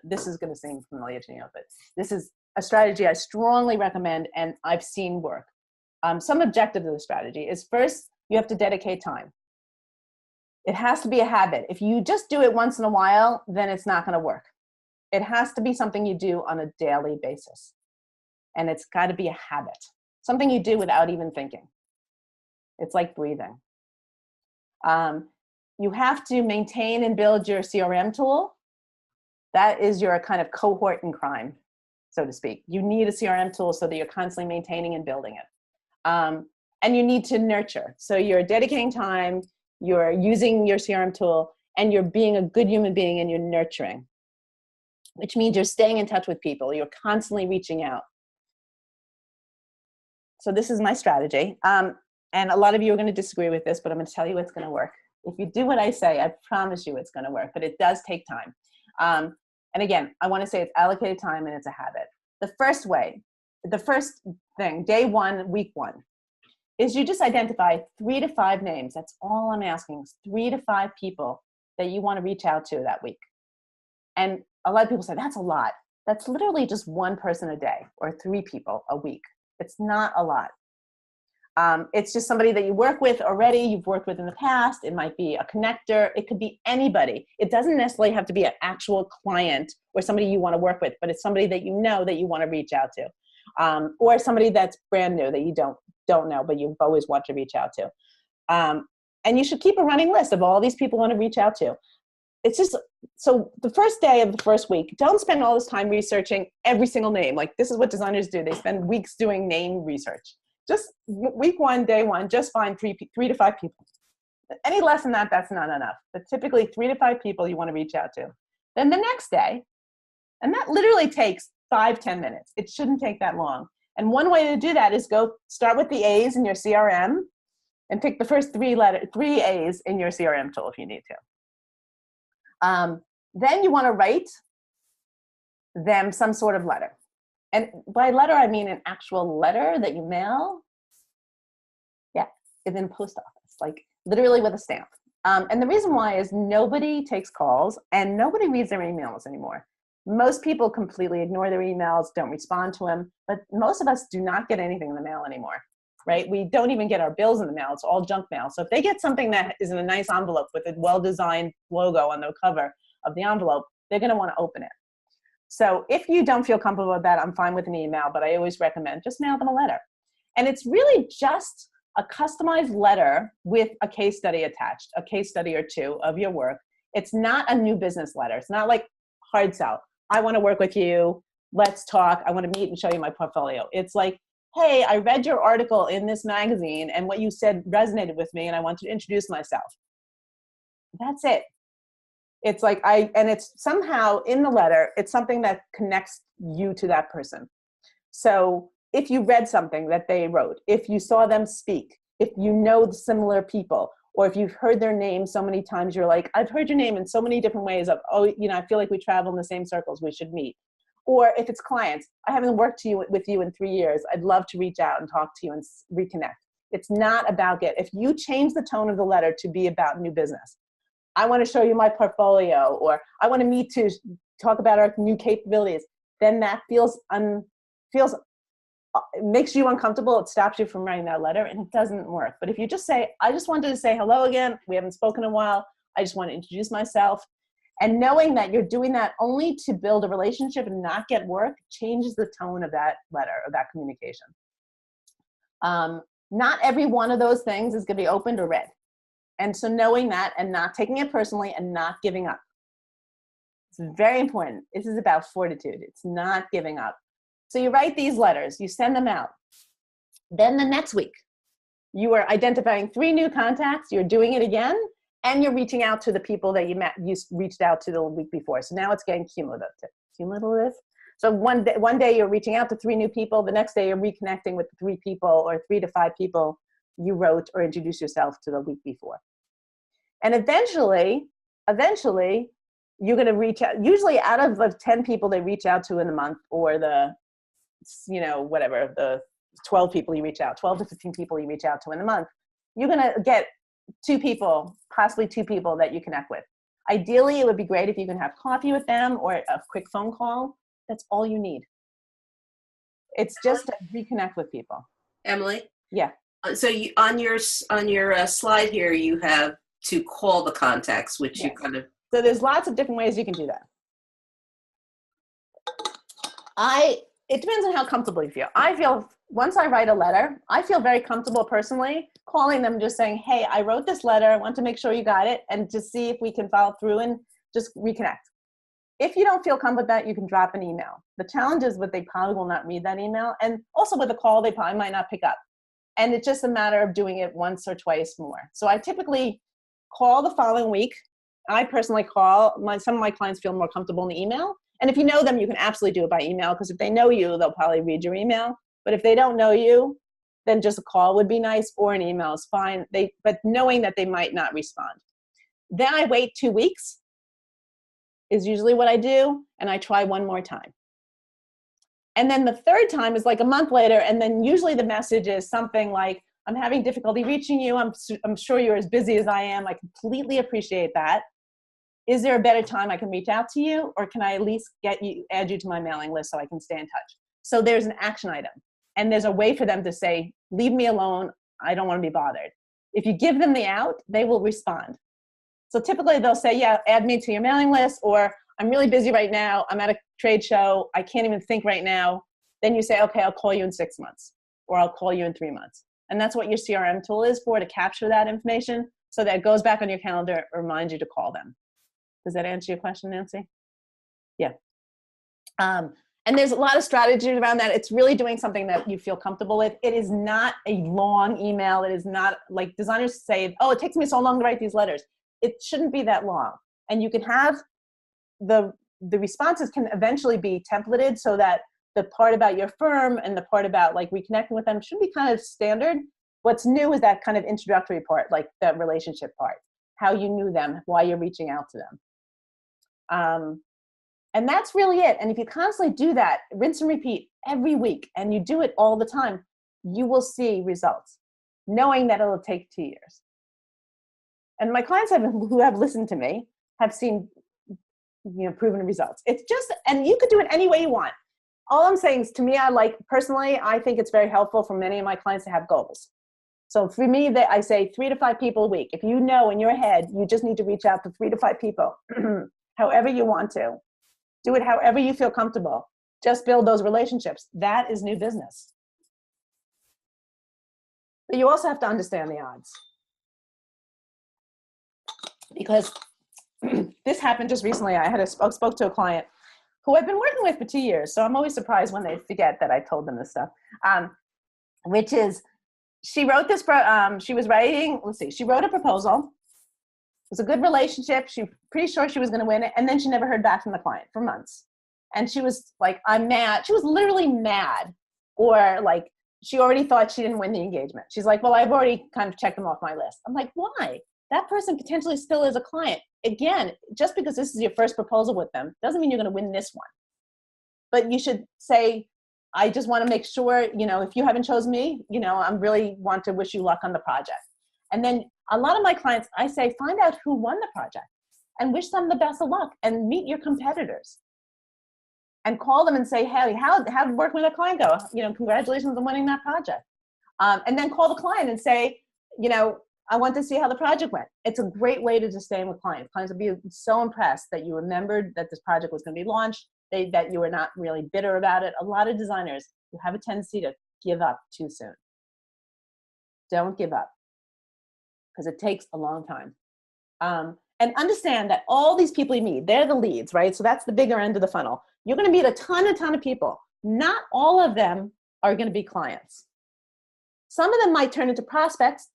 this is going to seem familiar to you, but this is a strategy I strongly recommend, and I've seen work. Some objective of the strategy is, first, you have to dedicate time. It has to be a habit. If you just do it once in a while, then it's not going to work. It has to be something you do on a daily basis. And it's got to be a habit, something you do without even thinking. It's like breathing. You have to maintain and build your CRM tool. That is your kind of cohort in crime, so to speak. You need a CRM tool so that you're constantly maintaining and building it. And you need to nurture. So you're dedicating time, you're using your CRM tool, and you're being a good human being, and you're nurturing, which means you're staying in touch with people. You're constantly reaching out. So this is my strategy. And a lot of you are going to disagree with this, but I'm going to tell you what's going to work. If you do what I say, I promise you it's going to work, but it does take time. And again, I want to say it's allocated time and it's a habit. The first thing, day one, week one, is you just identify 3 to 5 names. That's all I'm asking, is 3 to 5 people that you want to reach out to that week. And a lot of people say, that's a lot. That's literally just one person a day or 3 people a week. It's not a lot. It's just somebody that you work with already, you've worked with in the past. It might be a connector. It could be anybody. It doesn't necessarily have to be an actual client or somebody you want to work with, but it's somebody that you know that you want to reach out to. Or somebody that's brand new that you don't know, but you've always wanted to reach out to. And you should keep a running list of all these people you want to reach out to. It's just, so the first day of the first week, don't spend all this time researching every single name. Like, this is what designers do. They spend weeks doing name research. Just week one, day one, just find 3 to 5 people. Any less than that, that's not enough. But typically 3 to 5 people you want to reach out to. Then the next day, and that literally takes 5-10 minutes. It shouldn't take that long. And one way to do that is go start with the A's in your CRM and pick the first 3 A's in your CRM tool if you need to. Then you want to write them some sort of letter. And by letter, I mean an actual letter that you mail. Yeah, it's in post office, like literally with a stamp. And the reason why is nobody takes calls and nobody reads their emails anymore. Most people completely ignore their emails, don't respond to them, but most of us do not get anything in the mail anymore, right? We don't even get our bills in the mail. It's all junk mail. So if they get something that is in a nice envelope with a well-designed logo on the cover of the envelope, they're going to want to open it. So if you don't feel comfortable with that, I'm fine with an email, but I always recommend just mail them a letter. And it's really just a customized letter with a case study attached, a case study or 2 of your work. It's not a new business letter. It's not like hard sell. I want to work with you. Let's talk. I want to meet and show you my portfolio. It's like, hey, I read your article in this magazine and what you said resonated with me and I want to introduce myself. That's it. It's like and it's somehow in the letter, it's something that connects you to that person. So if you read something that they wrote, if you saw them speak, if you know the similar people, or if you've heard their name so many times, you're like, I've heard your name in so many different ways of, oh, I feel like we travel in the same circles, we should meet. Or if it's clients, I haven't worked with you in 3 years, I'd love to reach out and talk to you and reconnect. It's not about if you change the tone of the letter to be about new business, I want to show you my portfolio, or I want to meet to talk about our new capabilities, then that it makes you uncomfortable. It stops you from writing that letter, and it doesn't work. But if you just say, I just wanted to say hello again. We haven't spoken in a while. I just want to introduce myself. And knowing that you're doing that only to build a relationship and not get work changes the tone of that letter or that communication. Not every one of those things is going to be opened or read. And so knowing that and not taking it personally and not giving up. It's very important. This is about fortitude. It's not giving up. So you write these letters, you send them out. Then the next week, you are identifying 3 new contacts, you're doing it again, and you're reaching out to the people that you reached out to the week before. So now it's getting cumulative. So one day you're reaching out to 3 new people, the next day you're reconnecting with 3 people or 3 to 5 people you wrote or introduced yourself to the week before. And eventually, you're going to reach out, usually out of the 10 people they reach out to in the month, or the 12 people you reach out, 12 to 15 people you reach out to in the month, you're going to get 2 people, possibly 2 people that you connect with. Ideally, it would be great if you can have coffee with them or a quick phone call. That's all you need. It's just to reconnect with people. Emily? Yeah. So you, on your slide here, you have to call the contacts, which you kind of... So there's lots of different ways you can do that. It depends on how comfortable you feel. I feel, once I write a letter, I feel very comfortable personally calling them, just saying, hey, I wrote this letter. I want to make sure you got it, and to see if we can follow through and just reconnect. If you don't feel comfortable with that, you can drop an email. The challenge is that they probably will not read that email. And also with a call, they probably might not pick up. And it's just a matter of doing it once or twice more. So I typically call the following week. I personally call. Some of my clients feel more comfortable in the email. And if you know them, you can absolutely do it by email, because if they know you, they'll probably read your email. But if they don't know you, then just a call would be nice, or an email is fine. But knowing that they might not respond. Then I wait 2 weeks is usually what I do, and I try one more time. And then the third time is like a month later, and then usually the message is something like, I'm having difficulty reaching you. I'm sure you're as busy as I am. I completely appreciate that. Is there a better time I can reach out to you, or can I at least add you to my mailing list so I can stay in touch? So there's an action item, and there's a way for them to say, leave me alone. I don't want to be bothered. If you give them the out, they will respond. So typically they'll say, yeah, add me to your mailing list, or I'm really busy right now. I'm at a trade show. I can't even think right now. Then you say, okay, I'll call you in 6 months, or I'll call you in 3 months. And that's what your CRM tool is for, to capture that information so that it goes back on your calendar, reminds you to call them. Does that answer your question, Nancy? Yeah. And there's a lot of strategies around that. It's really doing something that you feel comfortable with. It is not a long email. It is not like designers say, oh, it takes me so long to write these letters. It shouldn't be that long. And you can have the responses can eventually be templated so that the part about your firm and the part about like reconnecting with them should be kind of standard. What's new is that kind of introductory part, like the relationship part, how you knew them, why you're reaching out to them. And that's really it. And if you constantly do that, rinse and repeat every week, and you do it all the time, you will see results, knowing that it'll take 2 years. And my clients who have listened to me have seen, proven results. It's just, and you could do it any way you want. All I'm saying is, to me, personally, I think it's very helpful for many of my clients to have goals. So for me, I say 3 to 5 people a week. If you know in your head, you just need to reach out to 3 to 5 people, however you want to. Do it however you feel comfortable. Just build those relationships. That is new business. But you also have to understand the odds. Because this happened just recently. I spoke to a client who I've been working with for 2 years. So I'm always surprised when they forget that I told them this stuff. Which is, she wrote this, she wrote a proposal. was a good relationship. She was pretty sure she was going to win it. And then she never heard back from the client for months. And she was like, I'm mad. She was literally mad. Or like, she already thought she didn't win the engagement. She's like, well, I've already kind of checked them off my list. I'm like, why? That person potentially still is a client. Again, just because this is your first proposal with them doesn't mean you're going to win this one. But you should say, I just want to make sure, if you haven't chosen me, I really want to wish you luck on the project. And then a lot of my clients, I say, find out who won the project and wish them the best of luck and meet your competitors. And call them and say, hey, how did working with a client go? Congratulations on winning that project. And then call the client and say, I want to see how the project went. It's a great way to just stay with clients. Clients will be so impressed that you remembered that this project was going to be launched, that you were not really bitter about it. A lot of designers who have a tendency to give up too soon. Don't give up, because it takes a long time. And understand that all these people you meet, they're the leads, right? So that's the bigger end of the funnel. You're going to meet a ton of people. Not all of them are going to be clients. Some of them might turn into prospects,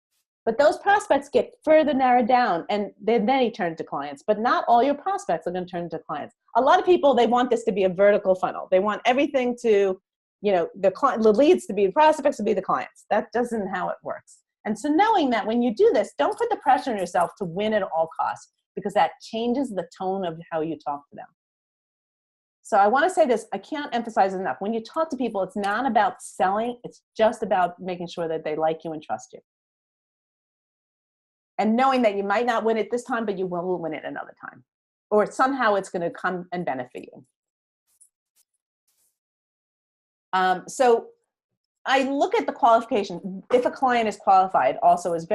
but those prospects get further narrowed down and then they turn into clients. But not all your prospects are going to turn into clients. A lot of people, they want this to be a vertical funnel. They want everything to, the leads to be the prospects to be the clients. That doesn't how it works. And so knowing that when you do this, don't put the pressure on yourself to win at all costs, because that changes the tone of how you talk to them. So I want to say this, I can't emphasize it enough. When you talk to people, it's not about selling. It's just about making sure that they like you and trust you. And knowing that you might not win it this time, but you will win it another time. Or somehow it's going to come and benefit you. So I look at the qualification. If a client is qualified also is a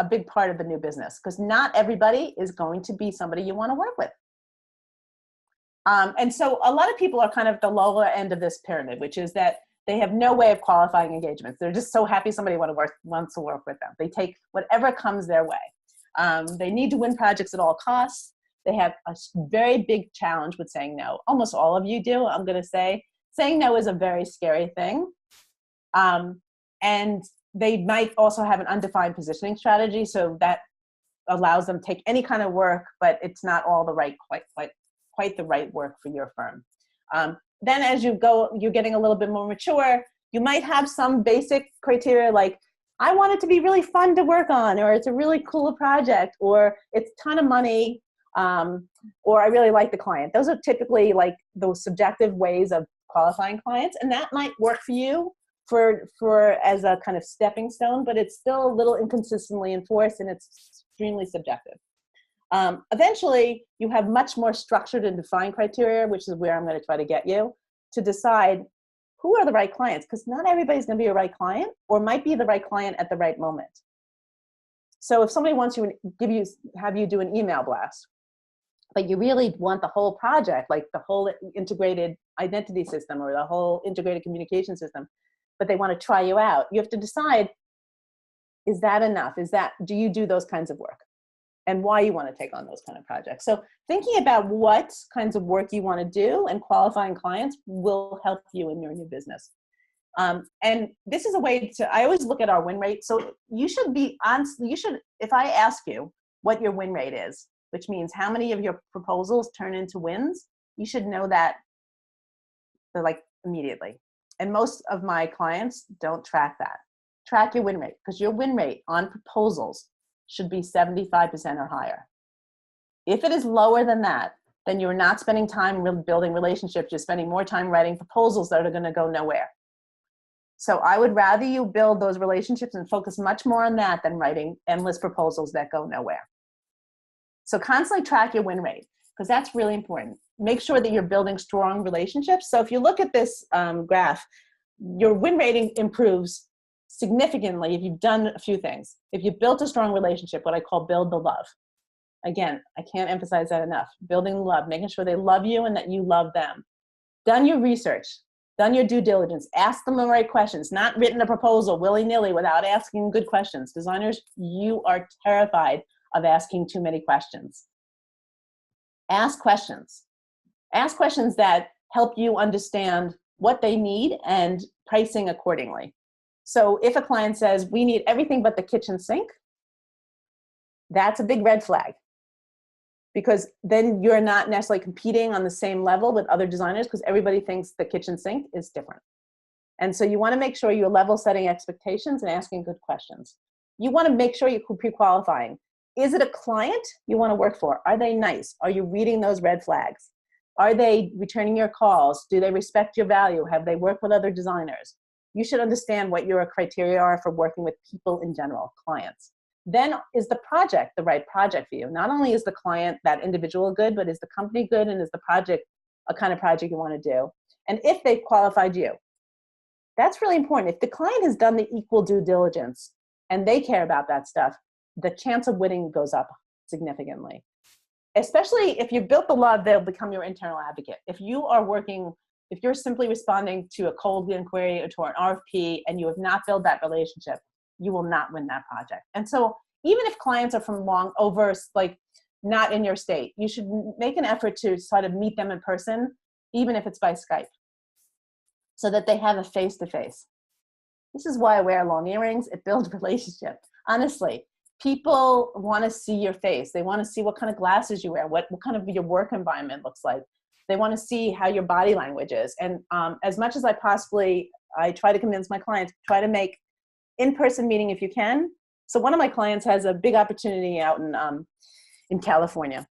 big part of the new business, because not everybody is going to be somebody you want to work with. And so a lot of people are kind of the lower end of this pyramid, which is that they have no way of qualifying engagements. They're just so happy somebody wants to work with them. They take whatever comes their way. They need to win projects at all costs. They have a very big challenge with saying no. Almost all of you do, I'm going to say. Saying no is a very scary thing. And they might also have an undefined positioning strategy, so that allows them to take any kind of work, but it's not all the right, quite the right work for your firm. Then as you go, you're getting a little bit more mature. You might have some basic criteria like, I want it to be really fun to work on, or it's a really cool project, or it's a ton of money, or I really like the client. Those are typically like those subjective ways of qualifying clients, and that might work for you for as a kind of stepping stone, but it's still a little inconsistently enforced and it's extremely subjective. Eventually, you have much more structured and defined criteria, which is where I'm going to try to get you to decide who are the right clients, because not everybody's going to be a right client or might be the right client at the right moment. So if somebody wants you have you do an email blast, but you really want the whole project, like the whole integrated identity system or the whole integrated communication system, but they want to try you out, you have to decide, is that enough? Do you do those kinds of work? And why you want to take on those kind of projects. So thinking about what kinds of work you want to do and qualifying clients will help you in your new business. And this is a way I always look at our win rate. So you should be honest, if I ask you what your win rate is, which means how many of your proposals turn into wins, you should know that like immediately. And most of my clients don't track that. Track your win rate, because your win rate on proposals should be 75% or higher. If it is lower than that, then you're not spending time building relationships. You're spending more time writing proposals that are going to go nowhere. So I would rather you build those relationships and focus much more on that than writing endless proposals that go nowhere. So constantly track your win rate, because that's really important. Make sure that you're building strong relationships. So if you look at this graph, your win rating improves significantly if you've done a few things. If you've built a strong relationship, what I call build the love. Again, I can't emphasize that enough. Building love, making sure they love you and that you love them. Done your research, done your due diligence, ask them the right questions, not written a proposal willy-nilly without asking good questions. Designers, you are terrified of asking too many questions. Ask questions. Ask questions that help you understand what they need and pricing accordingly. So if a client says, we need everything but the kitchen sink, that's a big red flag. because then you're not necessarily competing on the same level with other designers because everybody thinks the kitchen sink is different. And so you want to make sure you're level setting expectations and asking good questions. You want to make sure you're pre-qualifying. Is it a client you want to work for? Are they nice? Are you reading those red flags? Are they returning your calls? Do they respect your value? Have they worked with other designers? You should understand what your criteria are for working with people in general, clients. Then is the project the right project for you? Not only is the client, that individual good, but is the company good, and is the project a kind of project you want to do? And if they've qualified you, that's really important. If the client has done the equal due diligence and they care about that stuff, the chance of winning goes up significantly. Especially if you've built the love, they'll become your internal advocate. If you're simply responding to a cold inquiry or to an RFP and you have not built that relationship, you will not win that project. And so even if clients are from not in your state, you should make an effort to sort of meet them in person, even if it's by Skype, so that they have a face-to-face. This is why I wear long earrings. It builds relationship. Honestly, people want to see your face. They want to see what kind of glasses you wear, what kind of your work environment looks like. They want to see how your body language is. And as much as I try to convince my clients, try to make in-person meeting if you can. So one of my clients has a big opportunity out in California,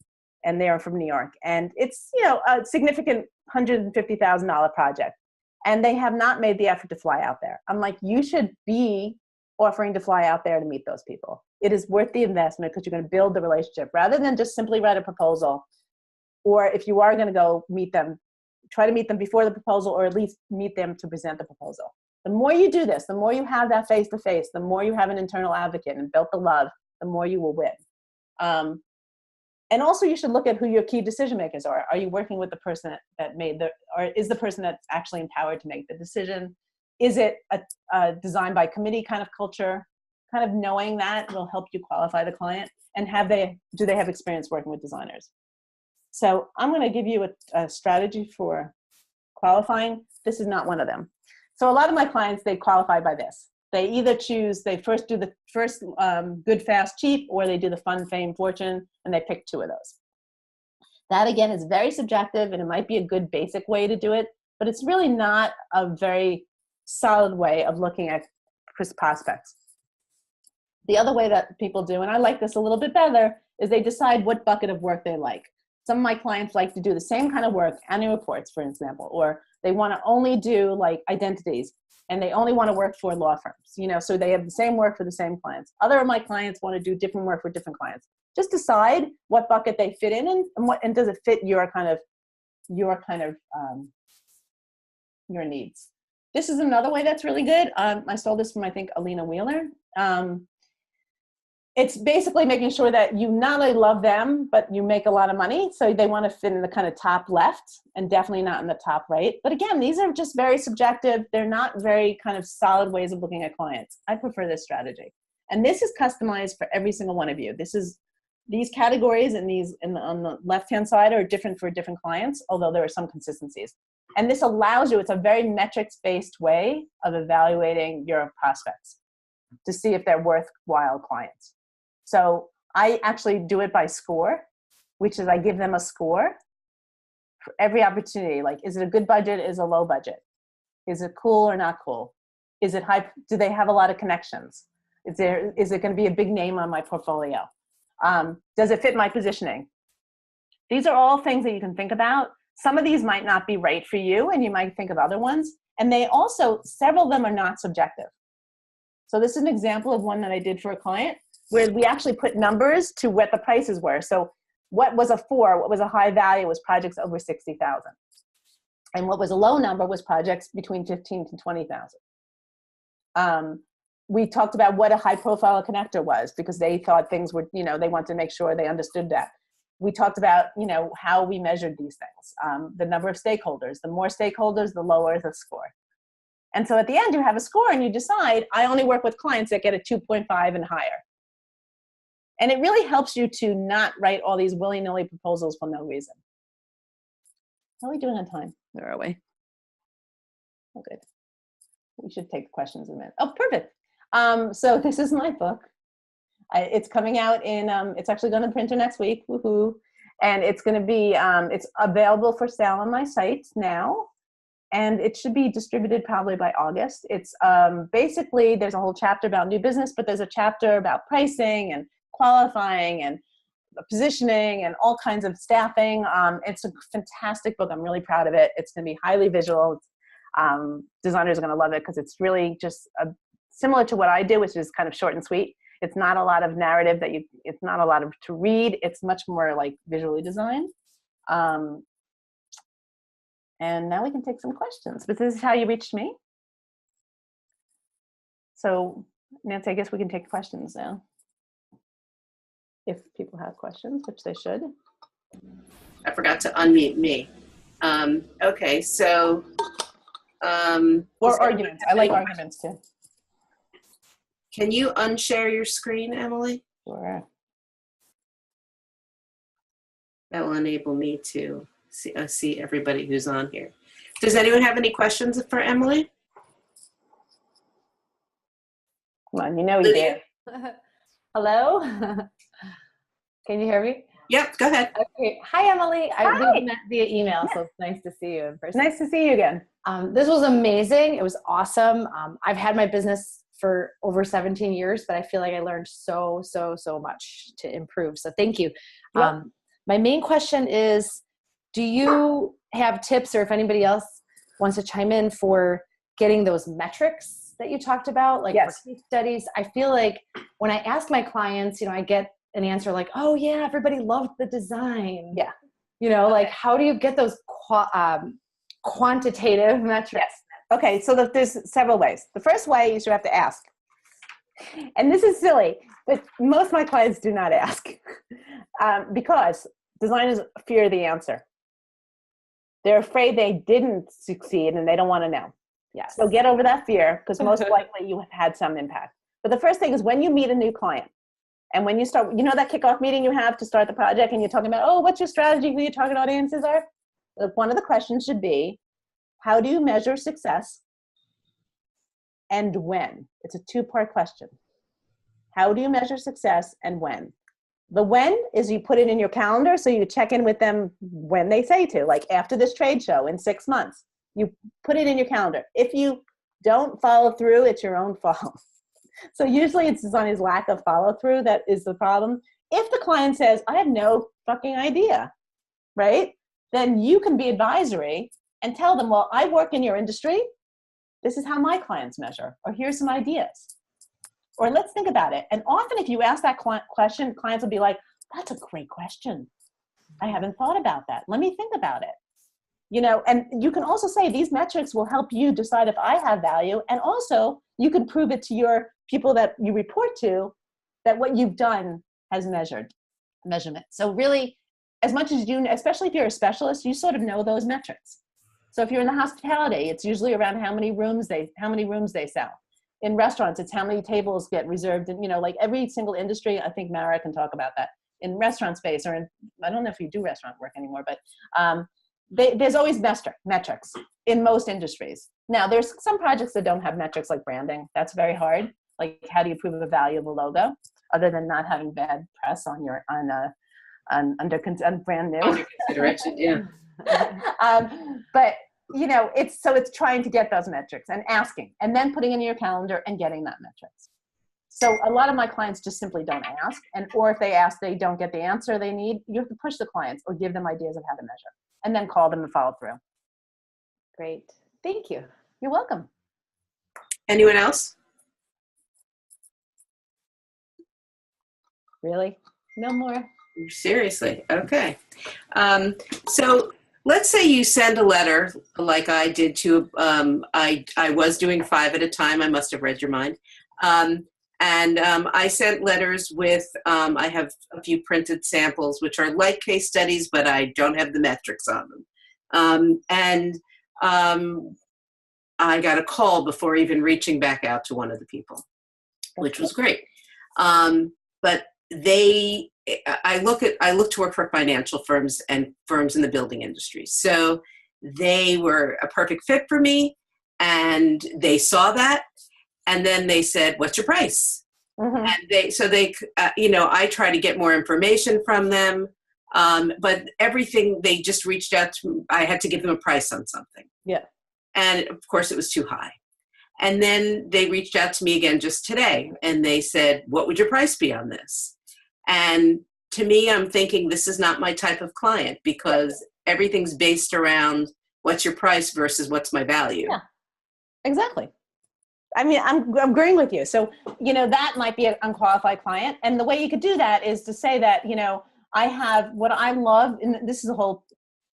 and they are from New York. And it's, a significant $150,000 project. And they have not made the effort to fly out there. I'm like, you should be offering to fly out there to meet those people. It is worth the investment because you're going to build the relationship rather than just simply write a proposal. Or if you are going to go meet them, try to meet them before the proposal, or at least meet them to present the proposal. The more you do this, the more you have that face-to-face, the more you have an internal advocate and built the love, the more you will win. And also you should look at who your key decision makers are. Are you working with the person that or is the person that's actually empowered to make the decision? Is it a design by committee kind of culture? Kind of knowing that will help you qualify the client. And do they have experience working with designers? So I'm going to give you a strategy for qualifying. This is not one of them. So a lot of my clients, they qualify by this. They either they first do the good, fast, cheap, or they do the fun, fame, fortune, and they pick two of those. That, again, is very subjective, and it might be a good basic way to do it, but it's really not a very solid way of looking at prospects. The other way that people do, and I like this a little bit better, is they decide what bucket of work they like. Some of my clients like to do the same kind of work, annual reports, for example, or they want to only do identities, and they only want to work for law firms, so they have the same work for the same clients. Other of my clients want to do different work for different clients. Just decide what bucket they fit in and does it fit your needs. This is another way that's really good. I stole this from, I think, Alina Wheeler. It's basically making sure that you not only love them, but you make a lot of money. So they want to fit in the kind of top left and definitely not in the top right. But again, these are just very subjective. They're not very kind of solid ways of looking at clients. I prefer this strategy. And this is customized for every single one of you. These categories and on the left-hand side are different for different clients, although there are some consistencies. And this allows you, it's a very metrics-based way of evaluating your prospects to see if they're worthwhile clients. So I actually do it by score, which is I give them a score for every opportunity. Like, is it a good budget? Is it a low budget? Is it cool or not cool? Is it high? Do they have a lot of connections? Is it going to be a big name on my portfolio? Does it fit my positioning? These are all things that you can think about. Some of these might not be right for you, and you might think of other ones. And several of them are not subjective. So this is an example of one that I did for a client where we actually put numbers to what the prices were. So what was what was a high value was projects over 60,000. And what was a low number was projects between 15 to 20,000. We talked about what a high profile connector was because they thought things were, they wanted to make sure they understood that. We talked about, how we measured these things, the number of stakeholders. The more stakeholders, the lower the score. And so at the end, you have a score and you decide, I only work with clients that get a 2.5 and higher. And it really helps you to not write all these willy-nilly proposals for no reason. How are we doing on time? Where are we? Oh, good. We should take questions in a minute. Oh, perfect. So this is my book. It's coming out it's actually going to printer next week. Woohoo. And it's going to be, it's available for sale on my site now. And it should be distributed probably by August. It's basically, there's a whole chapter about new business, but there's a chapter about pricing and qualifying and positioning and all kinds of staffing. It's a fantastic book. I'm really proud of it. It's going to be highly visual. Designers are going to love it because it's really just similar to what I do, which is kind of short and sweet. It's not a lot of narrative it's not a lot of to read. It's much more like visually designed. And now we can take some questions, but this is how you reached me. So Nancy, I guess we can take questions now. If people have questions, which they should. I forgot to unmute me. Okay, so. Or arguments. I like arguments too. Can you unshare your screen, Emily? Sure. That will enable me to see everybody who's on here. Does anyone have any questions for Emily? Come on, you know you do. Hello? Can you hear me? Yep, go ahead. Okay. Hi, Emily. Hi. We met via email, so it's nice to see you in person. Nice to see you again. This was amazing. It was awesome. I've had my business for over 17 years, but I feel like I learned so much to improve. So thank you. Yep. My main question is, do you have tips, or if anybody else wants to chime in, for getting those metrics that you talked about, like Yes. for case studies? I feel like when I ask my clients, I get an answer like, oh yeah, everybody loved the design. Yeah. Like how do you get those quantitative metrics? Yes. Okay, so there's several ways. The first way is you have to ask. And this is silly, but most of my clients do not ask because designers fear the answer. They're afraid they didn't succeed and they don't want to know. Yes. So get over that fear, because most likely you have had some impact. But the first thing is when you meet a new client and when you start, that kickoff meeting you have to start the project and you're talking about, oh, what's your strategy, who your target audiences are? One of the questions should be, how do you measure success and when? It's a two-part question. How do you measure success and when? The when is you put it in your calendar, so you check in with them when they say to, like after this trade show in 6 months. You put it in your calendar. If you don't follow through, it's your own fault. So usually it's designer's lack of follow through that is the problem. If the client says, I have no fucking idea, right? Then you can be advisory and tell them, well, I work in your industry. This is how my clients measure, or here's some ideas. Or let's think about it. And often if you ask that question, clients will be like, that's a great question. I haven't thought about that. Let me think about it. And you can also say these metrics will help you decide if I have value. And also you can prove it to your people that you report to that what you've done has measurement. So really, as much as you, especially if you're a specialist, you sort of know those metrics. So if you're in the hospitality, it's usually around how many rooms they sell. In restaurants, it's how many tables get reserved. And, like every single industry, I think Mara can talk about that. In restaurant space, or I don't know if you do restaurant work anymore, but there's always metrics in most industries. Now, there's some projects that don't have metrics, like branding. That's very hard. Like, how do you prove a valuable logo, other than not having bad press on brand new? Under consideration, yeah. But it's trying to get those metrics and asking, and then putting in your calendar and getting that metrics. So a lot of my clients just simply don't ask, or if they ask, they don't get the answer they need. You have to push the clients or give them ideas of how to measure, and then call them and follow through. Great. Thank you. You're welcome. Anyone else? Really? No more? Seriously? Okay. So let's say you send a letter like I did to, I was doing 5 at a time. I must have read your mind. I sent letters with, I have a few printed samples, which are like case studies, but I don't have the metrics on them. I got a call before even reaching back out to one of the people, which was great. But I look to work for financial firms and firms in the building industry. So they were a perfect fit for me, and they saw that, and then they said, "What's your price?" Mm-hmm. And I try to get more information from them. But everything, they just reached out to me. I had to give them a price on something. Yeah. And of course it was too high. And then they reached out to me again just today and they said, what would your price be on this? And to me, I'm thinking this is not my type of client because everything's based around what's your price versus what's my value. Yeah, exactly. I mean, I'm agreeing with you. So, that might be an unqualified client. And the way you could do that is to say that, I have what I love, and this is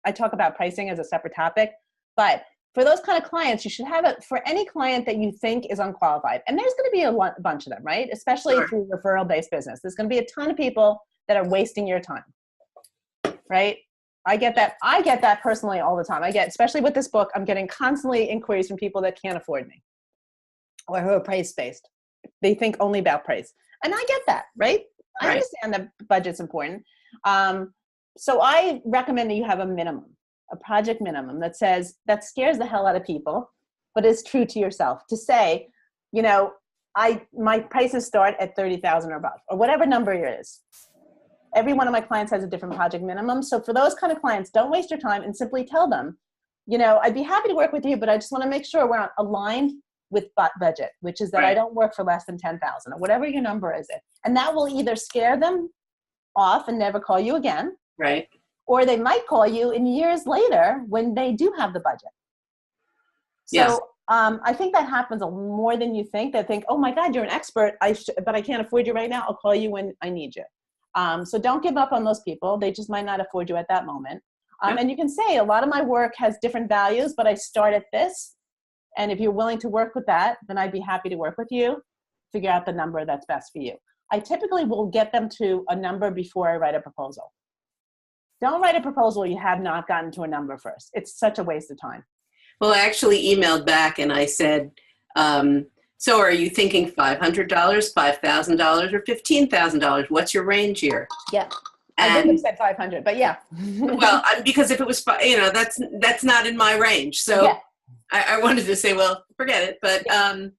I talk about pricing as a separate topic, but for those kind of clients, you should have it for any client that you think is unqualified. And there's going to be a bunch of them, right? Especially through referral-based business. There's going to be a ton of people that are wasting your time, right? I get that personally all the time. Especially with this book, I'm getting constantly inquiries from people that can't afford me or who are price-based. They think only about price. And I get that, right? I understand that budget's important. So I recommend that you have a project minimum that scares the hell out of people, but is true to yourself to say, my prices start at 30,000 or above, or whatever number it is. Every one of my clients has a different project minimum. So for those kind of clients, don't waste your time and simply tell them, I'd be happy to work with you, but I just want to make sure we're aligned with budget, which is that I don't work for less than 10,000 or whatever your number is. And that will either scare them off and never call you again. Right. Or they might call you in years later when they do have the budget. So I think that happens more than you think. They think, oh my God, you're an expert, but I can't afford you right now. I'll call you when I need you. So don't give up on those people. They just might not afford you at that moment. And you can say a lot of my work has different values, but I start at this. And if you're willing to work with that, then I'd be happy to work with you, figure out the number that's best for you. I typically will get them to a number before I write a proposal. Don't write a proposal you have not gotten to a number first. It's such a waste of time. Well, I actually emailed back and I said, so are you thinking $500, $5,000, or $15,000? What's your range here? Yeah. I would have said 500, but yeah. Well, because if it was, that's not in my range. So I wanted to say, well, forget it. But that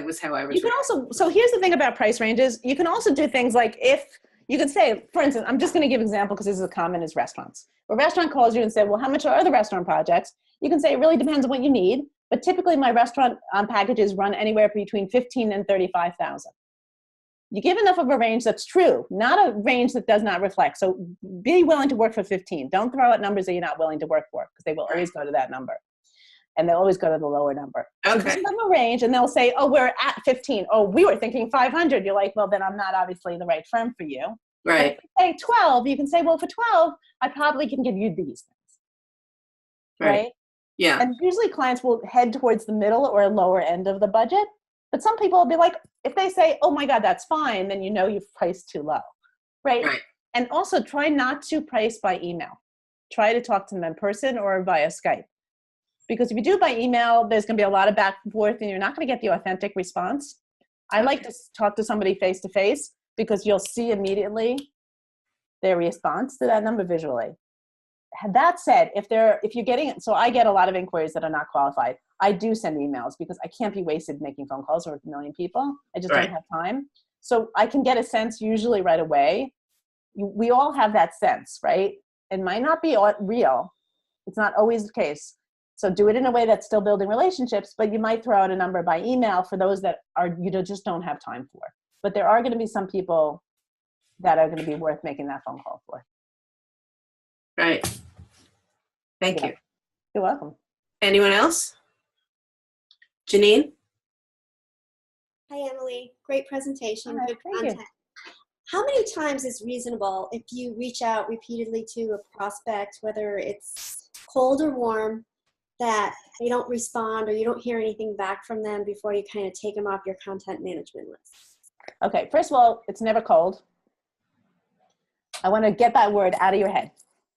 was how I was. You can also, so here's the thing about price ranges. You can also do things like you could say, for instance, I'm just going to give an example because this is common is restaurants. A restaurant calls you and says, well, how much are the restaurant projects? You can say it really depends on what you need. But typically my restaurant packages run anywhere between 15 and 35,000. You give enough of a range that's true, not a range that does not reflect. So be willing to work for 15. Don't throw out numbers that you're not willing to work for because they will always go to that number. And they'll always go to the lower number. Okay. So give them a range and they'll say, oh, we're at 15. Oh, we were thinking 500. You're like, well, then I'm not obviously the right firm for you. Right. But if you say 12, you can say, well, for 12, I probably can give you these things. Right? Yeah. And usually clients will head towards the middle or lower end of the budget. But some people will be like, if they say, oh my God, that's fine, then you've priced too low. Right? And also try not to price by email. Try to talk to them in person or via Skype. Because if you do by email, there's going to be a lot of back and forth and you're not going to get the authentic response. I like to talk to somebody face to face because you'll see immediately their response to that number visually. That said, if you're getting it, so I get a lot of inquiries that are not qualified. I do send emails because I can't be wasted making phone calls with a million people. I just don't have time. So I can get a sense usually right away. We all have that sense, right? It might not be real. It's not always the case. So do it in a way that's still building relationships, but you might throw out a number by email for those that just don't have time for. But there are going to be some people that are going to be worth making that phone call for. Right. Thank you. You're welcome. Anyone else? Janine? Hi, Emily. Great presentation. Hi, good thank content. you. How many times is reasonable if you reach out repeatedly to a prospect, whether it's cold or warm, that they don't respond or you don't hear anything back from them before you kind of take them off your content management list? Okay, first of all, it's never cold. I want to get that word out of your head.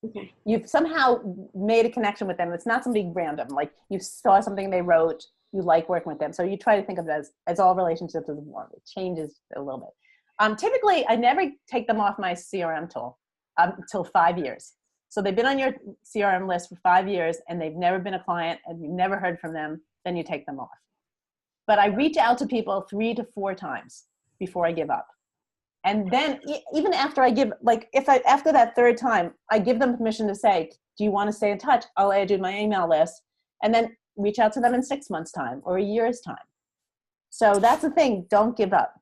Okay. You've somehow made a connection with them. It's not something random. Like you saw something they wrote, you like working with them. So you try to think of it as all relationships is warm. It changes a little bit. Typically, I never take them off my CRM tool until 5 years. So they've been on your CRM list for 5 years and they've never been a client and you've never heard from them, then you take them off. But I reach out to people 3 to 4 times before I give up. And then even after I give, like after that third time, I give them permission to say, do you want to stay in touch? I'll add you to my email list, and then reach out to them in 6 months' time or a year's time. So that's the thing. Don't give up.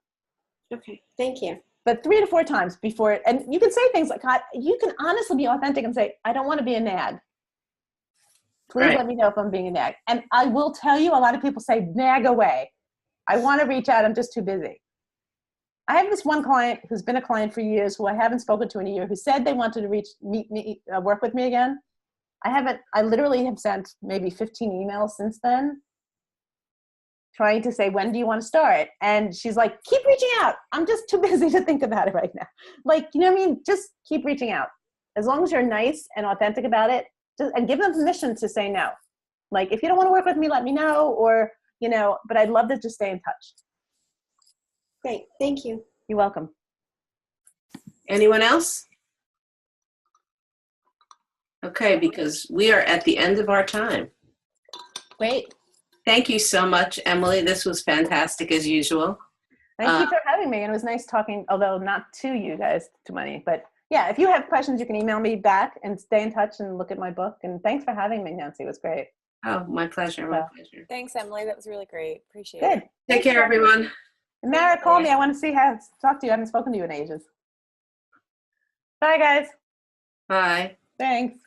Okay, thank you. But 3 to 4 times before it, and you can say things like, you can honestly be authentic and say, I don't want to be a nag. Please Right. let me know if I'm being a nag. And I will tell you, a lot of people say, nag away. I want to reach out. I'm just too busy. I have this one client who's been a client for years who I haven't spoken to in a year, who said they wanted to meet me, work with me again. I literally have sent maybe 15 emails since then, trying to say, when do you want to start? And she's like, keep reaching out. I'm just too busy to think about it right now. Like, you know what I mean? Just keep reaching out. As long as you're nice and authentic about it, and give them permission to say no. Like, if you don't want to work with me, let me know, or, but I'd love to just stay in touch. Great, thank you. You're welcome. Anyone else? Okay, because we are at the end of our time. Great. Thank you so much, Emily. This was fantastic as usual. Thank you for having me. And it was nice talking, although not to you guys, to money. But yeah, if you have questions, you can email me back and stay in touch and look at my book. And thanks for having me, Nancy. It was great. Oh, my pleasure. My pleasure. Thanks, Emily. That was really great. Appreciate Good. it. Take care, everyone. And Mara, call me. I want to talk to you. I haven't spoken to you in ages. Bye, guys. Bye. Thanks.